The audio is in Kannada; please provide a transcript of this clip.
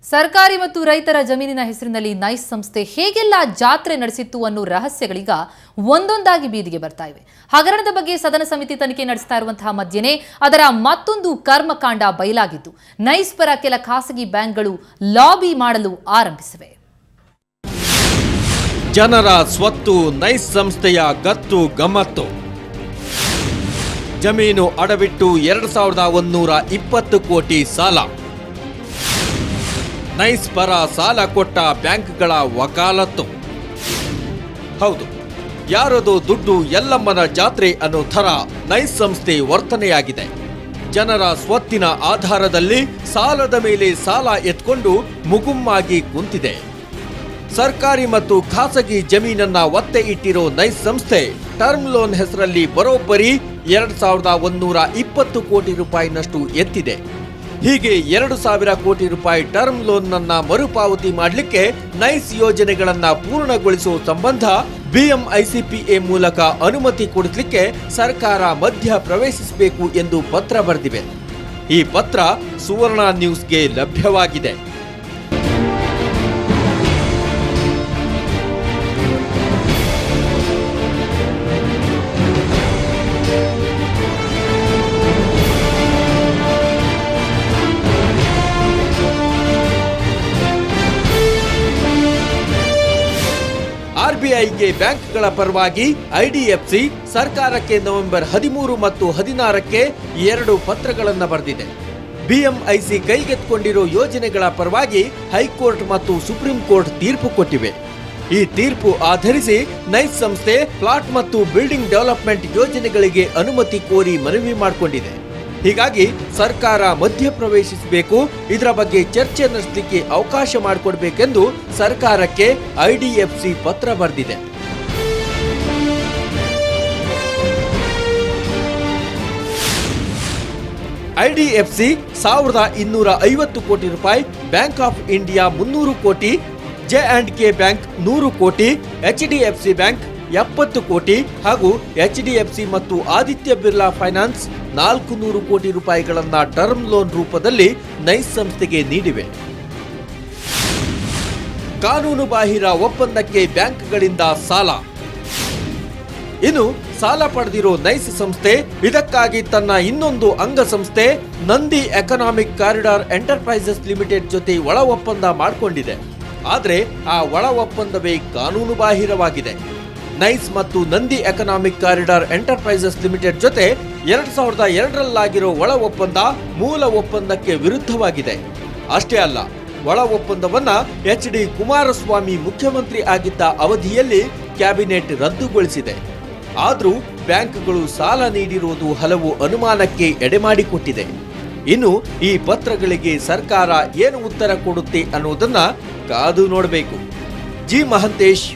ಸರ್ಕಾರಿ ಮತ್ತು ರೈತರ ಜಮೀನಿನ ಹೆಸರಿನಲ್ಲಿ ನೈಸ್ ಸಂಸ್ಥೆ ಹೇಗೆಲ್ಲ ಜಾತ್ರೆ ನಡೆಸಿತ್ತು ಅನ್ನೋ ರಹಸ್ಯಗಳೀಗ ಒಂದೊಂದಾಗಿ ಬೀದಿಗೆ ಬರ್ತಾ ಇವೆ. ಹಗರಣದ ಬಗ್ಗೆ ಸದನ ಸಮಿತಿ ತನಿಖೆ ನಡೆಸ್ತಾ ಇರುವಂತಹ ಮಧ್ಯೆನೇ ಅದರ ಮತ್ತೊಂದು ಕರ್ಮಕಾಂಡ ಬಯಲಾಗಿದ್ದು ನೈಸ್ ಪರ ಕೆಲ ಖಾಸಗಿ ಬ್ಯಾಂಕ್ಗಳು ಲಾಬಿ ಮಾಡಲು ಆರಂಭಿಸಿವೆ. ಜನರ ಸ್ವತ್ತು ನೈಸ್ ಸಂಸ್ಥೆಯ ಗತ್ತು ಗಮ್ಮತ್ತು. ಜಮೀನು ಅಡವಿಟ್ಟು 2120 ಕೋಟಿ ಸಾಲ. ನೈಸ್ ಪರ ಸಾಲ ಕೊಟ್ಟ ಬ್ಯಾಂಕ್ಗಳ ವಕಾಲತ್ತು. ಹೌದು, ಯಾರದು ದುಡ್ಡು ಎಲ್ಲಮ್ಮನ ಜಾತ್ರೆ ಅನ್ನೋ ಥರ ನೈಸ್ ಸಂಸ್ಥೆ ವರ್ತನೆಯಾಗಿದೆ. ಜನರ ಸ್ವತ್ತಿನ ಆಧಾರದಲ್ಲಿ ಸಾಲದ ಮೇಲೆ ಸಾಲ ಎತ್ಕೊಂಡು ಮುಗುಮ್ಮಾಗಿ ಕುಂತಿದೆ. ಸರ್ಕಾರಿ ಮತ್ತು ಖಾಸಗಿ ಜಮೀನನ್ನ ಒತ್ತೆ ಇಟ್ಟಿರೋ ನೈಸ್ ಸಂಸ್ಥೆ ಟರ್ಮ್ ಲೋನ್ ಹೆಸರಲ್ಲಿ ಬರೋಬ್ಬರಿ 2120 ಕೋಟಿ ರೂಪಾಯಿನಷ್ಟು ಎತ್ತಿದೆ. ಹೀಗೆ 2000 ಕೋಟಿ ರೂಪಾಯಿ ಟರ್ಮ್ ಲೋನ್ ನನ್ನ ಮರುಪಾವತಿ ಮಾಡಲಿಕ್ಕೆ ನೈಸ್ ಯೋಜನೆಗಳನ್ನ ಪೂರ್ಣಗೊಳಿಸುವ ಸಂಬಂಧ BMICPA ಮೂಲಕ ಅನುಮತಿ ಕೊಡಿಸಲಿಕ್ಕೆ ಸರ್ಕಾರ ಮಧ್ಯ ಪ್ರವೇಶಿಸಬೇಕು ಎಂದು ಪತ್ರ ಬರೆದಿವೆ. ಈ ಪತ್ರ ಸುವರ್ಣ ನ್ಯೂಸ್ಗೆ ಲಭ್ಯವಾಗಿದೆ. RBIಗೆ ಬ್ಯಾಂಕ್ಗಳ ಪರವಾಗಿ IDFC ಸರ್ಕಾರಕ್ಕೆ ನವೆಂಬರ್ 13 ಮತ್ತು 16ಕ್ಕೆ 2 ಪತ್ರಗಳನ್ನು ಬರೆದಿದೆ. BMIC ಕೈಗೆತ್ತಿಕೊಂಡಿರೋ ಯೋಜನೆಗಳ ಪರವಾಗಿ ಹೈಕೋರ್ಟ್ ಮತ್ತು ಸುಪ್ರೀಂ ಕೋರ್ಟ್ ತೀರ್ಪು ಕೊಟ್ಟಿವೆ. ಈ ತೀರ್ಪು ಆಧರಿಸಿ ನೈಸ್ ಸಂಸ್ಥೆ ಪ್ಲಾಟ್ ಮತ್ತು ಬಿಲ್ಡಿಂಗ್ ಡೆವಲಪ್ಮೆಂಟ್ ಯೋಜನೆಗಳಿಗೆ ಅನುಮತಿ ಕೋರಿ ಮನವಿ ಮಾಡಿಕೊಂಡಿದೆ. ಹೀಗಾಗಿ ಸರ್ಕಾರ ಮಧ್ಯ ಪ್ರವೇಶಿಸಬೇಕು, ಇದರ ಬಗ್ಗೆ ಚರ್ಚೆ ನಡೆಸಲಿಕ್ಕೆ ಅವಕಾಶ ಮಾಡಿಕೊಡ್ಬೇಕೆಂದು ಸರ್ಕಾರಕ್ಕೆ IDFC ಪತ್ರ ಬರೆದಿದೆ. IDFC 1250 ಕೋಟಿ ರೂಪಾಯಿ, ಬ್ಯಾಂಕ್ ಆಫ್ ಇಂಡಿಯಾ 300 ಕೋಟಿ, J&K ಬ್ಯಾಂಕ್ 100 ಕೋಟಿ, HDFC ಬ್ಯಾಂಕ್ 70 ಕೋಟಿ ಹಾಗೂ HDFC ಮತ್ತು ಆದಿತ್ಯ ಬಿರ್ಲಾ ಫೈನಾನ್ಸ್ 400 ಕೋಟಿ ರೂಪಾಯಿಗಳನ್ನ ಟರ್ಮ್ ಲೋನ್ ರೂಪದಲ್ಲಿ ನೈಸ್ ಸಂಸ್ಥೆಗೆ ನೀಡಿವೆ. ಕಾನೂನು ಬಾಹಿರ ಒಪ್ಪಂದಕ್ಕೆ ಬ್ಯಾಂಕ್ಗಳಿಂದ ಸಾಲ. ಇನ್ನು ಸಾಲ ಪಡೆದಿರೋ ನೈಸ್ ಸಂಸ್ಥೆ ಇದಕ್ಕಾಗಿ ತನ್ನ ಇನ್ನೊಂದು ಅಂಗಸಂಸ್ಥೆ Nandi economic corridor enterprises limited ಜೊತೆ ಒಳ ಒಪ್ಪಂದ ಮಾಡಿಕೊಂಡಿದೆ. ಆದರೆ ಆ ಒಳ ಒಪ್ಪಂದವೇ ಕಾನೂನು ಬಾಹಿರವಾಗಿದೆ. ನೈಸ್ ಮತ್ತು Nandi economic corridor enterprises limited ಜೊತೆ 2002ರಲ್ಲಾಗಿರೋ ಒಳ ಒಪ್ಪಂದ ಮೂಲ ಒಪ್ಪಂದಕ್ಕೆ ವಿರುದ್ಧವಾಗಿದೆ. ಅಷ್ಟೇ ಅಲ್ಲ, ಒಳ ಒಪ್ಪಂದವನ್ನ HD ಕುಮಾರಸ್ವಾಮಿ ಮುಖ್ಯಮಂತ್ರಿ ಆಗಿದ್ದ ಅವಧಿಯಲ್ಲಿ ಕ್ಯಾಬಿನೆಟ್ ರದ್ದುಗೊಳಿಸಿದೆ. ಆದರೂ ಬ್ಯಾಂಕ್ಗಳು ಸಾಲ ನೀಡಿರುವುದು ಹಲವು ಅನುಮಾನಕ್ಕೆ ಎಡೆಮಾಡಿಕೊಟ್ಟಿದೆ. ಇನ್ನು ಈ ಪತ್ರಗಳಿಗೆ ಸರ್ಕಾರ ಏನು ಉತ್ತರ ಕೊಡುತ್ತೆ ಅನ್ನೋದನ್ನ ಕಾದು ನೋಡಬೇಕು. ಜಿ ಮಹಂತೇಶ್,